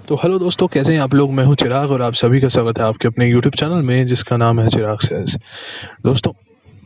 तो हेलो दोस्तों, कैसे हैं आप लोग। मैं हूं चिराग और आप सभी का स्वागत है आपके अपने यूट्यूब चैनल में जिसका नाम है चिराग सेज। दोस्तों,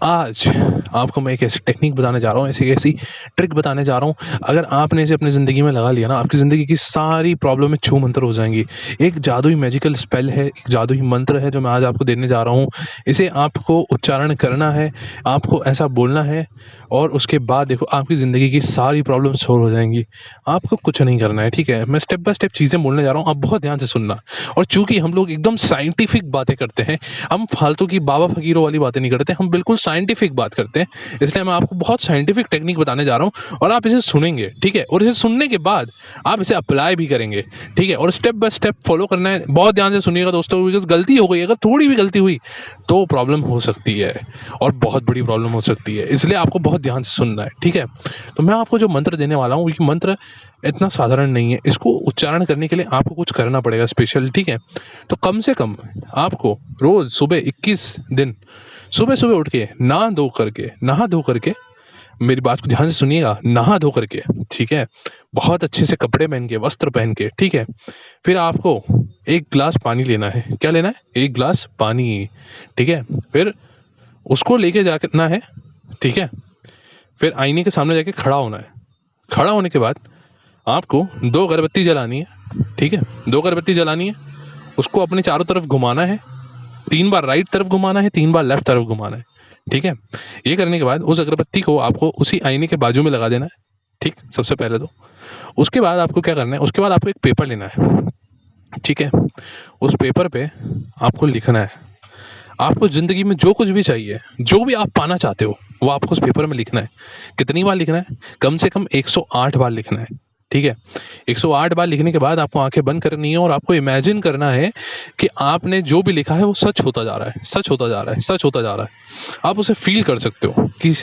आज आपको मैं एक ऐसी टेक्निक बताने जा रहा हूँ, ऐसी ऐसी ट्रिक बताने जा रहा हूँ। अगर आपने इसे अपनी ज़िंदगी में लगा लिया ना, आपकी ज़िंदगी की सारी प्रॉब्लम में छू मंतर हो जाएंगी। एक जादुई मैजिकल स्पेल है, एक जादुई मंत्र है जो मैं आज आपको देने जा रहा हूँ। इसे आपको उच्चारण करना है, आपको ऐसा बोलना है और उसके बाद देखो आपकी ज़िंदगी की सारी प्रॉब्लम सॉल्व हो जाएंगी। आपको कुछ नहीं करना है, ठीक है। मैं स्टेप बाय स्टेप चीज़ें बोलने जा रहा हूँ, आप बहुत ध्यान से सुनना। और चूंकि हम लोग एकदम साइंटिफिक बातें करते हैं, हम फालतू की बाबा फकीरों वाली बातें नहीं करते, हम बिल्कुल साइंटिफिक बात करते हैं। इसलिए मैं आपको बहुत साइंटिफिक टेक्निक बताने जा रहा हूँ और आप इसे सुनेंगे, ठीक है। और इसे सुनने के बाद आप इसे अप्लाई भी करेंगे, ठीक है। और स्टेप बाय स्टेप फॉलो करना है। बहुत ध्यान से सुनिएगा दोस्तों, बिकॉज गलती हो गई, अगर थोड़ी भी गलती हुई तो प्रॉब्लम हो सकती है और बहुत बड़ी प्रॉब्लम हो सकती है। इसलिए आपको बहुत ध्यान से सुनना है, ठीक है। तो मैं आपको जो मंत्र देने वाला हूँ, ये मंत्र इतना साधारण नहीं है। इसको उच्चारण करने के लिए आपको कुछ करना पड़ेगा स्पेशल, ठीक है। तो कम से कम आपको रोज़ सुबह 21 दिन सुबह सुबह उठ के नहा धो करके मेरी बात को ध्यान से सुनिएगा, नहा धो करके, ठीक है। बहुत अच्छे से कपड़े पहन के, वस्त्र पहन के, ठीक है। फिर आपको एक गिलास पानी लेना है। क्या लेना है? एक गिलास पानी, ठीक है। फिर उसको लेके जाना है, ठीक है। फिर आईने के सामने जाके खड़ा होना है। खड़ा होने के बाद आपको 2 अगरबत्ती जलानी है, ठीक है। 2 अगरबत्ती जलानी है, उसको अपने चारों तरफ घुमाना है। 3 बार राइट तरफ घुमाना है, 3 बार लेफ्ट तरफ घुमाना है, ठीक है। ये करने के बाद उस अगरबत्ती को आपको उसी आईने के बाजू में लगा देना है, ठीक, सबसे पहले तो। उसके बाद आपको क्या करना है, उसके बाद आपको एक पेपर लेना है, ठीक है। उस पेपर पे आपको लिखना है, आपको ज़िंदगी में जो कुछ भी चाहिए, जो भी आप पाना चाहते हो, वो आपको उस पेपर में लिखना है। कितनी बार लिखना है? कम से कम 108 बार लिखना है, ठीक है। 108 बार लिखने के बाद आपको आंखें बंद करनी है और आपको इमेजिन करना है कि आपने जो भी लिखा है वो सच होता जा रहा है, सच होता जा रहा है, सच होता जा रहा है। आप उसे फील कर सकते हो कि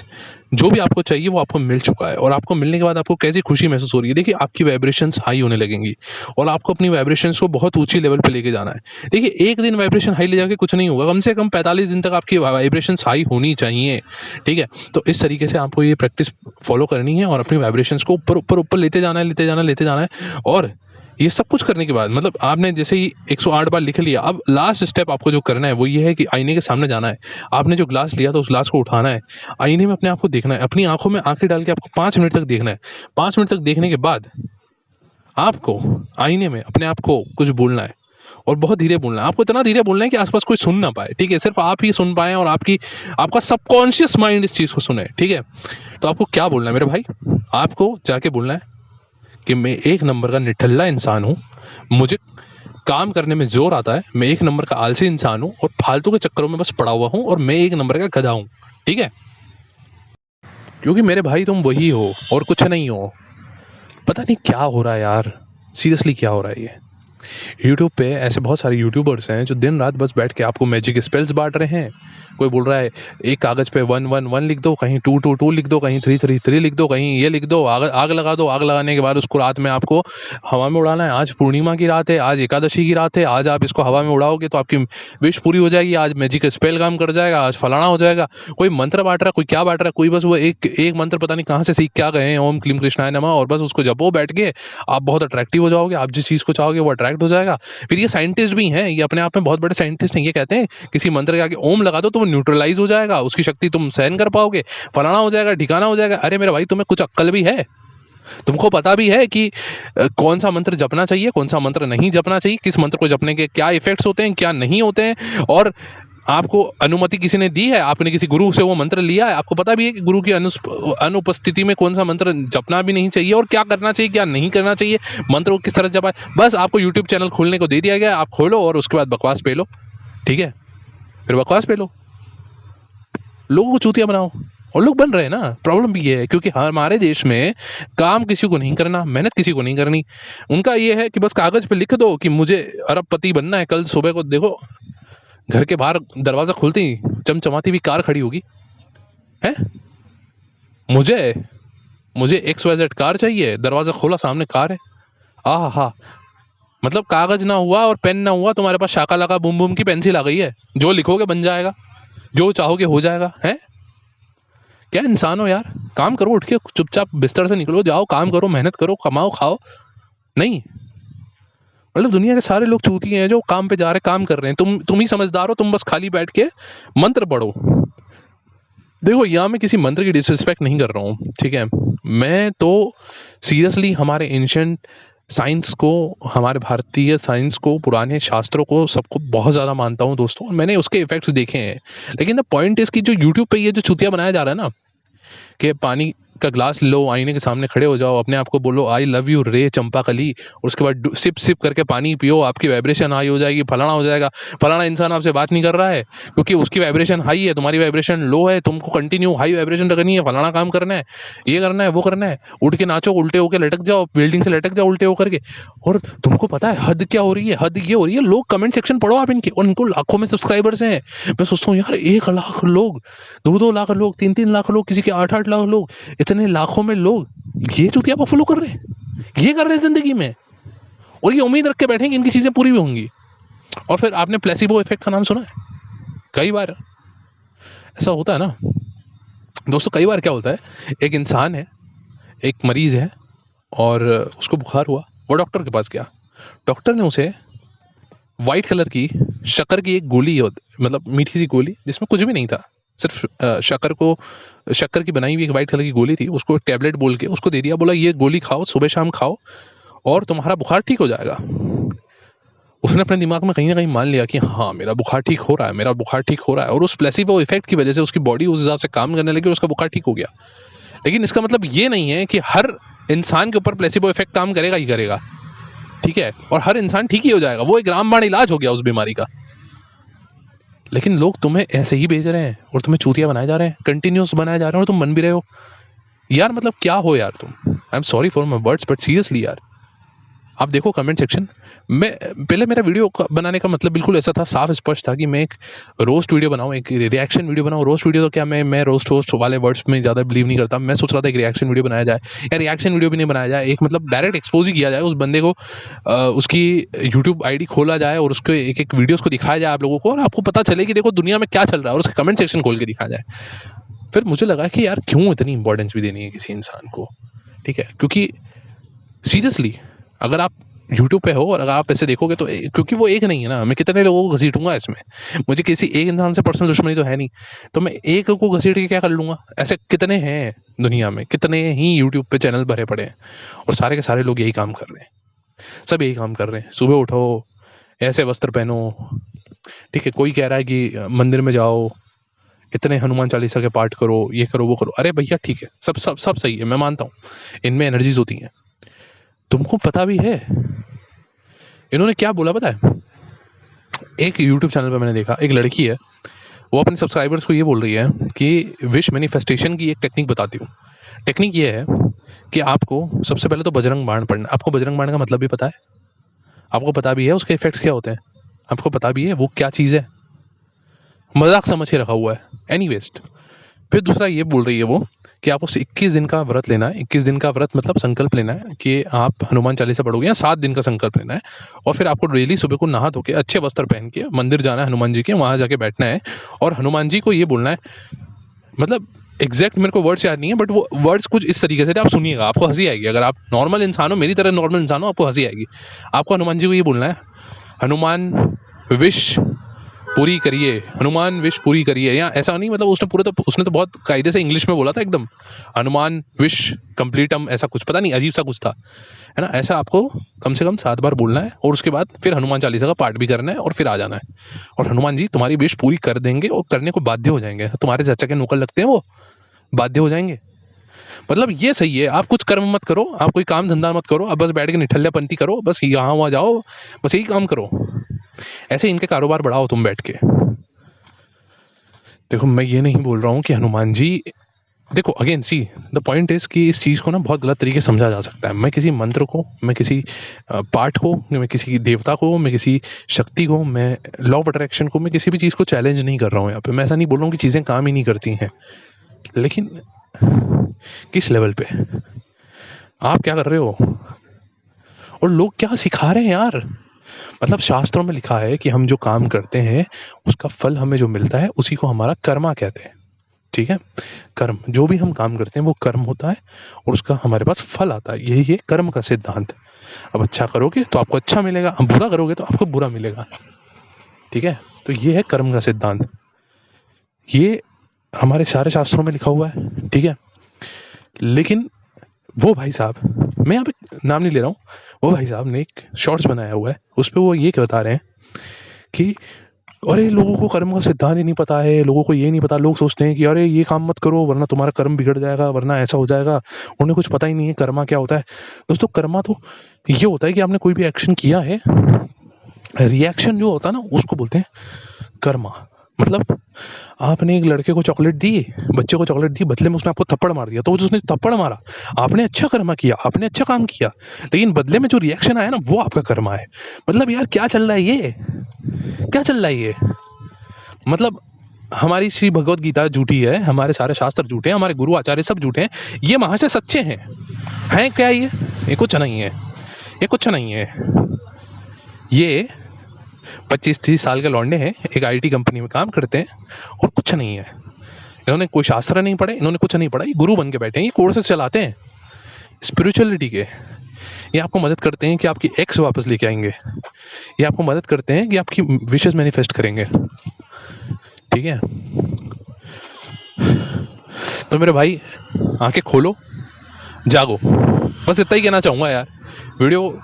जो भी आपको चाहिए वो आपको मिल चुका है। और आपको मिलने के बाद आपको कैसी खुशी महसूस हो रही है। देखिए, आपकी वाइब्रेशंस हाई होने लगेंगी और आपको अपनी वाइब्रेशंस को बहुत ऊंची लेवल पे लेके जाना है। देखिए, एक दिन वाइब्रेशन हाई ले जाके कुछ नहीं होगा, कम से कम 45 दिन तक आपकी वाइब्रेशंस हाई होनी चाहिए, ठीक है। तो इस तरीके से आपको ये प्रैक्टिस फॉलो करनी है और अपनी वाइब्रेशंस को ऊपर ऊपर ऊपर लेते जाना है, लेते जाना है, लेते जाना है। और ये सब कुछ करने के बाद, मतलब आपने जैसे ही 108 बार लिख लिया, अब लास्ट स्टेप आपको जो करना है वो ये है कि आईने के सामने जाना है। आपने जो ग्लास लिया था उस ग्लास को उठाना है, आईने में अपने आप को देखना है, अपनी आंखों में आंखें डाल के आपको 5 मिनट तक देखना है। 5 मिनट तक देखने के बाद आपको आईने में अपने आप को कुछ बोलना है और बहुत धीरे बोलना है। आपको इतना धीरे बोलना है कि आसपास कोई सुन ना पाए, ठीक है। सिर्फ आप ही सुन पाए और आपका सबकॉन्शियस माइंड इस चीज़ को सुने, ठीक है। तो आपको क्या बोलना है मेरे भाई? आपको जाके बोलना है कि मैं एक नंबर का निठल्ला इंसान हूँ, मुझे काम करने में जोर आता है, मैं एक नंबर का आलसी इंसान हूँ और फालतू के चक्करों में बस पड़ा हुआ हूँ और मैं एक नंबर का गधा हूँ, ठीक है। क्योंकि मेरे भाई तुम वही हो और कुछ नहीं हो। पता नहीं क्या हो रहा है यार, सीरियसली क्या हो रहा है ये। यूट्यूब पे ऐसे बहुत सारे यूट्यूबर्स हैं जो दिन रात बस बैठ के आपको मैजिक स्पेल्स बांट रहे हैं। कोई बोल रहा है एक कागज़ पे 111 लिख दो, कहीं 222 लिख दो, कहीं 333 लिख दो, कहीं ये लिख दो, आग आग लगा दो। आग लगाने के बाद उसको रात में आपको हवा में उड़ाना है। आज पूर्णिमा की रात है, आज एकादशी की रात है, आज आप इसको हवा में उड़ाओगे तो आपकी विश पूरी हो जाएगी, आज मैजिक स्पेल काम कर जाएगा, आज फलाना हो जाएगा। कोई मंत्र बांट रहा है, कोई क्या बांट रहा है, कोई बस वो एक एक मंत्र पता नहीं कहाँ से सीख क्या गए हैं, ओम क्लीम कृष्णाय नमः, और बस उसको जपो बैठ के। आप बहुत अट्रैक्टिव हो जाओगे, आप जिस चीज़ को चाहोगे वो अट्रैक्ट हो जाएगा। फिर ये साइंटिस्ट भी हैं, ये अपने आप में बहुत बड़े साइंटिस्ट हैं। ये कहते हैं किसी मंत्र के आगे ओम लगा दो तो वो न्यूट्रलाइज हो जाएगा, उसकी शक्ति तुम सहन कर पाओगे, फलाना हो जाएगा, ठिकाना हो जाएगा। अरे मेरे भाई, तुम्हें कुछ अक्ल भी है? तुमको पता भी है कि कौन सा मंत्र जपना चाहिए, कौन सा मंत्र नहीं जपना चाहिए, किस मंत्र को जपने के क्या इफेक्ट्स होते हैं, क्या नहीं होते हैं। और आपको अनुमति किसी ने दी है, आपने किसी गुरु से वो मंत्र लिया है, आपको पता भी है कि गुरु की अनुपस्थिति में कौन सा मंत्र जपना भी नहीं चाहिए और क्या करना चाहिए, क्या नहीं करना चाहिए, मंत्र को किस तरह जपाए। बस आपको यूट्यूब चैनल खोलने को दे दिया गया है, आप खोलो और उसके बाद बकवास पे लो, ठीक है। फिर बकवास पे लो, लोगों को चूतिया बनाओ, और लोग बन रहे हैं ना। प्रॉब्लम भी ये है क्योंकि हमारे देश में काम किसी को नहीं करना, मेहनत किसी को नहीं करनी। उनका ये है कि बस कागज पे लिख दो कि मुझे अरबपति बनना है। कल सुबह को देखो, घर के बाहर दरवाजा खुलते ही चमचमाती हुई कार खड़ी होगी, है। मुझे मुझे XYZ कार चाहिए, दरवाजा खोला, सामने कार है। आहा हा, मतलब कागज ना हुआ और पेन ना हुआ, तुम्हारे पास शाका लाका बूम बूम की पेंसिल आ गई है, जो लिखोगे बन जाएगा, जो चाहोगे हो जाएगा, है। क्या इंसान हो यार। काम करो, उठ के चुपचाप बिस्तर से निकलो, जाओ काम करो, मेहनत करो, कमाओ, खाओ। नहीं, मतलब दुनिया के सारे लोग चूतिए हैं जो काम पे जा रहे, काम कर रहे हैं। तुम ही समझदार हो, तुम बस खाली बैठ के मंत्र पढ़ो। देखो, यहाँ मैं किसी मंत्र की डिसरिस्पेक्ट नहीं कर रहा हूँ, ठीक है। मैं तो सीरियसली हमारे एंशिएंट साइंस को, हमारे भारतीय साइंस को, पुराने शास्त्रों को, सबको बहुत ज़्यादा मानता हूँ दोस्तों। मैंने उसके इफेक्ट्स देखे हैं। लेकिन द पॉइंट इज कि जो यूट्यूब पे ये जो चुतिया बनाया जा रहा है ना, कि पानी का ग्लास लो, आईने के सामने खड़े हो जाओ, अपने आप को बोलो आई लव यू रे चंपाकली, और उसके बाद सिप सिप करके पानी पियो, आपकी वाइब्रेशन हाई हो जाएगी, फलाना हो जाएगा। फलाना इंसान आपसे बात नहीं कर रहा है क्योंकि उसकी वाइब्रेशन हाई है, तुम्हारी वाइब्रेशन लो है, तुमको कंटिन्यू हाई वाइब्रेशन रखनी है, फलाना काम करना है, ये करना है, वो करना है, उठ के नाचो, उल्टे होकर लटक जाओ, बिल्डिंग से लटक जाओ उल्टे होकर के। और तुमको पता है हद क्या हो रही है? हद ये हो रही है, लोग कमेंट सेक्शन पढ़ो आप इनके, और इनको लाखों में सब्सक्राइबर्स हैं। मैं सोचता हूँ यार 1 लाख लोग, 2-2 लाख लोग, 3-3 लाख लोग, किसी के 8-8 लाख लोग, इतने लाखों में लोग ये चूतिया को फॉलो कर रहे हैं, ये कर रहे हैं जिंदगी में, और ये उम्मीद रख के बैठे कि इनकी चीजें पूरी भी होंगी। और फिर आपने प्लेसिबो इफेक्ट का नाम सुना है? कई बार ऐसा होता है ना दोस्तों। कई बार क्या होता है, एक इंसान है, एक मरीज है, और उसको बुखार हुआ, वो डॉक्टर के पास गया। डॉक्टर ने उसे वाइट कलर की शक्कर की एक गोली, मतलब मीठी सी गोली जिसमें कुछ भी नहीं था, सिर्फ शक्कर की बनाई हुई एक वाइट कलर की गोली थी, उसको एक टैबलेट बोल के उसको दे दिया। बोला ये गोली खाओ, सुबह शाम खाओ, और तुम्हारा बुखार ठीक हो जाएगा। उसने अपने दिमाग में कहीं ना कहीं मान लिया कि हाँ मेरा बुखार ठीक हो रहा है, मेरा बुखार ठीक हो रहा है, और उस प्लेसिबो इफेक्ट की वजह से उसकी बॉडी उस हिसाब से काम करने लगी और उसका बुखार ठीक हो गया। लेकिन इसका मतलब ये नहीं है कि हर इंसान के ऊपर प्लेसिबो इफेक्ट काम करेगा ही करेगा, ठीक है, और हर इंसान ठीक ही हो जाएगा। वो एक रामबाण इलाज हो गया उस बीमारी का। लेकिन लोग तुम्हें ऐसे ही भेज रहे हैं और तुम्हें चूतिया बनाए जा रहे हैं, कंटिन्यूस बनाए जा रहे हैं, और तुम बन भी रहे हो यार। मतलब क्या हो यार तुम? I am sorry for my words, but seriously यार, आप देखो कमेंट सेक्शन में। पहले मेरा वीडियो बनाने का मतलब बिल्कुल ऐसा था, साफ स्पष्ट था कि मैं एक रोस्ट वीडियो बनाऊं, एक रिएक्शन वीडियो बनाऊं। रोस्ट वीडियो तो क्या, मैं रोस्ट वाले वर्ड्स में ज़्यादा बिलीव नहीं करता। मैं सोच रहा था एक रिएक्शन वीडियो बनाया जाए, या रिएक्शन वीडियो भी नहीं बनाया जाए, एक मतलब डायरेक्ट एक्सपोज ही किया जाए उस बंदे को, उसकी यूट्यूब आईडी खोला जाए और उसके एक एक वीडियोज़ को दिखाया जाए आप लोगों को, और आपको पता चले कि देखो दुनिया में क्या चल रहा है, और उसके कमेंट सेक्शन खोल के दिखाया जाए। फिर मुझे लगा कि यार क्यों इतनी इंपॉर्टेंस भी देनी है किसी इंसान को, ठीक है। क्योंकि सीरियसली अगर आप यूट्यूब पे हो और अगर आप ऐसे देखोगे तो क्योंकि वो एक नहीं है ना, मैं कितने लोगों को घसीटूंगा इसमें? मुझे किसी एक इंसान से पर्सनल दुश्मनी तो है नहीं, तो मैं एक को घसीट के क्या कर लूँगा? ऐसे कितने हैं दुनिया में, कितने ही यूट्यूब पे चैनल भरे पड़े हैं, और सारे के सारे लोग यही काम कर रहे हैं, सब यही काम कर रहे हैं। सुबह उठो, ऐसे वस्त्र पहनो, ठीक है, कोई कह रहा है कि मंदिर में जाओ, इतने हनुमान चालीसा के पाठ करो, ये करो, वो करो। अरे भैया ठीक है, सब सब सब सही है, मैं मानता हूँ इनमें एनर्जीज होती हैं। तुमको पता भी है इन्होंने क्या बोला? पता है, एक यूट्यूब चैनल पर मैंने देखा, एक लड़की है, वो अपने सब्सक्राइबर्स को ये बोल रही है कि विश मैनिफेस्टेशन की एक टेक्निक बताती हूँ। टेक्निक ये है कि आपको सबसे पहले तो बजरंग बाण पढ़ना। आपको बजरंग बाण का मतलब भी पता है? आपको पता भी है उसके इफेक्ट्स क्या होते हैं? आपको पता भी है वो क्या चीज़ है? मजाक समझ के रखा हुआ है, एनी वेस्ट। फिर दूसरा ये बोल रही है वो कि आपको 21 दिन का व्रत लेना है। 21 दिन का व्रत मतलब संकल्प लेना है कि आप हनुमान चालीसा पढ़ोगे, या 7 दिन का संकल्प लेना है, और फिर आपको डेली सुबह को नहा धो के अच्छे वस्त्र पहन के मंदिर जाना है हनुमान जी के, वहाँ जाके बैठना है, और हनुमान जी को ये बोलना है, मतलब एग्जैक्ट मेरे को वर्ड्स याद नहीं है, बट वो वर्ड्स कुछ इस तरीके से थे, आप सुनिएगा, आपको हंसी आएगी। अगर आप नॉर्मल इंसान हो, मेरी तरह नॉर्मल इंसान हो, आपको हंसी आएगी। आपको हनुमान जी को ये बोलना है, हनुमान विश पूरी करिए, हनुमान विश पूरी करिए, या ऐसा नहीं, मतलब उसने तो बहुत कायदे से इंग्लिश में बोला था एकदम, हनुमान विश कंप्लीटम, ऐसा कुछ पता नहीं अजीब सा कुछ था, है ना। ऐसा आपको कम से कम 7 बार बोलना है, और उसके बाद फिर हनुमान चालीसा का पाठ भी करना है, और फिर आ जाना है, और हनुमान जी तुम्हारी विश पूरी कर देंगे, और करने को बाध्य हो जाएंगे। तुम्हारे चाचा के नौकर लगते हैं, वो बाध्य हो जाएंगे। मतलब ये सही है, आप कुछ कर्म मत करो, आप कोई काम धंधा मत करो, आप बस बैठ के निठल्लापंती करो, बस यहाँ वहाँ जाओ, बस यही काम करो, ऐसे इनके कारोबार बढ़ाओ तुम बैठ के। देखो मैं ये नहीं बोल रहा हूँ कि हनुमान जी, देखो again see the point is कि इस चीज़ को ना बहुत गलत तरीके से समझा जा सकता है। मैं किसी मंत्र को, मैं किसी पाठ को, मैं किसी देवता को, मैं किसी शक्ति को, मैं लॉ ऑफ अट्रैक्शन को, मैं किसी भी चीज़ को चैलेंज नहीं कर रहा हूँ यहाँ पे। मैं ऐसा नहीं बोल रहा हूँ कि चीज़ें काम ही नहीं करती हैं, लेकिन किस लेवल पे आप क्या कर रहे हो, और लोग क्या सिखा रहे हैं यार। मतलब शास्त्रों में लिखा है कि हम जो काम करते हैं उसका फल हमें जो मिलता है उसी को हमारा कर्मा कहते हैं, ठीक है। कर्म, जो भी हम काम करते हैं वो कर्म होता है, और उसका हमारे पास फल आता है, यही है कर्म का सिद्धांत। अब अच्छा करोगे तो आपको अच्छा मिलेगा, अब बुरा करोगे तो आपको बुरा मिलेगा। ठीक है, तो ये है कर्म का सिद्धांत, ये हमारे सारे शास्त्रों में लिखा हुआ है। ठीक है, लेकिन वो भाई साहब, मैं यहाँ पे नाम नहीं ले रहा हूँ, वो भाई साहब ने एक शॉर्ट्स बनाया हुआ है, उस पर वो ये बता रहे हैं कि अरे लोगों को कर्म का सिद्धांत ही नहीं पता है, लोगों को ये नहीं पता, लोग सोचते हैं कि अरे ये काम मत करो वरना तुम्हारा कर्म बिगड़ जाएगा, वरना ऐसा हो जाएगा, उन्हें कुछ पता ही नहीं है कर्मा क्या होता है। दोस्तों कर्मा तो ये होता है कि आपने कोई भी एक्शन किया है, रिएक्शन जो होता है ना उसको बोलते हैं कर्मा। मतलब आपने एक लड़के को चॉकलेट दी, बच्चे को चॉकलेट दी, बदले में उसने आपको थप्पड़ मार दिया, तो उसने थप्पड़ मारा, आपने अच्छा कर्मा किया, आपने अच्छा काम किया, लेकिन बदले में जो रिएक्शन आया ना वो आपका कर्मा है। मतलब यार क्या चल रहा है ये, क्या चल रहा है ये? मतलब हमारी श्री भगवत गीता झूठी है, हमारे सारे शास्त्र झूठे हैं, हमारे गुरु आचार्य सब झूठे हैं, ये महाशय सच्चे हैं क्या ये कुछ नहीं है, ये कुछ नहीं है। ये 25-30 साल के लौंडे हैं, एक आईटी कंपनी में काम करते हैं और कुछ नहीं है। इन्होंने कोई शास्त्र नहीं पढ़े, इन्होंने कुछ नहीं पढ़ा, ये गुरु बन के बैठे हैं, ये कोर्सेज चलाते हैं स्पिरिचुअलिटी के। ये आपको मदद करते हैं कि आपकी एक्स वापस लेके आएंगे, ये आपको मदद करते हैं कि आपकी विशेस मैनिफेस्ट करेंगे। ठीक है, तो मेरे भाई आंखें खोलो, जागो, बस इतना ही कहना चाहूँगा यार। वीडियो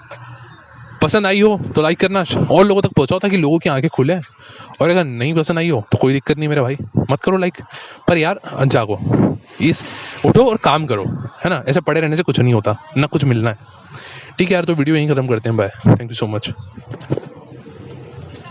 पसंद आई हो तो लाइक करना और लोगों तक पहुँचाओ ताकि लोगों की आंखें खुले, और अगर नहीं पसंद आई हो तो कोई दिक्कत नहीं मेरे भाई, मत करो लाइक, पर यार जागो, इस उठो और काम करो, है ना। ऐसे पड़े रहने से कुछ नहीं होता, ना कुछ मिलना है। ठीक है यार, तो वीडियो यहीं ख़त्म करते हैं, bye, thank you so much.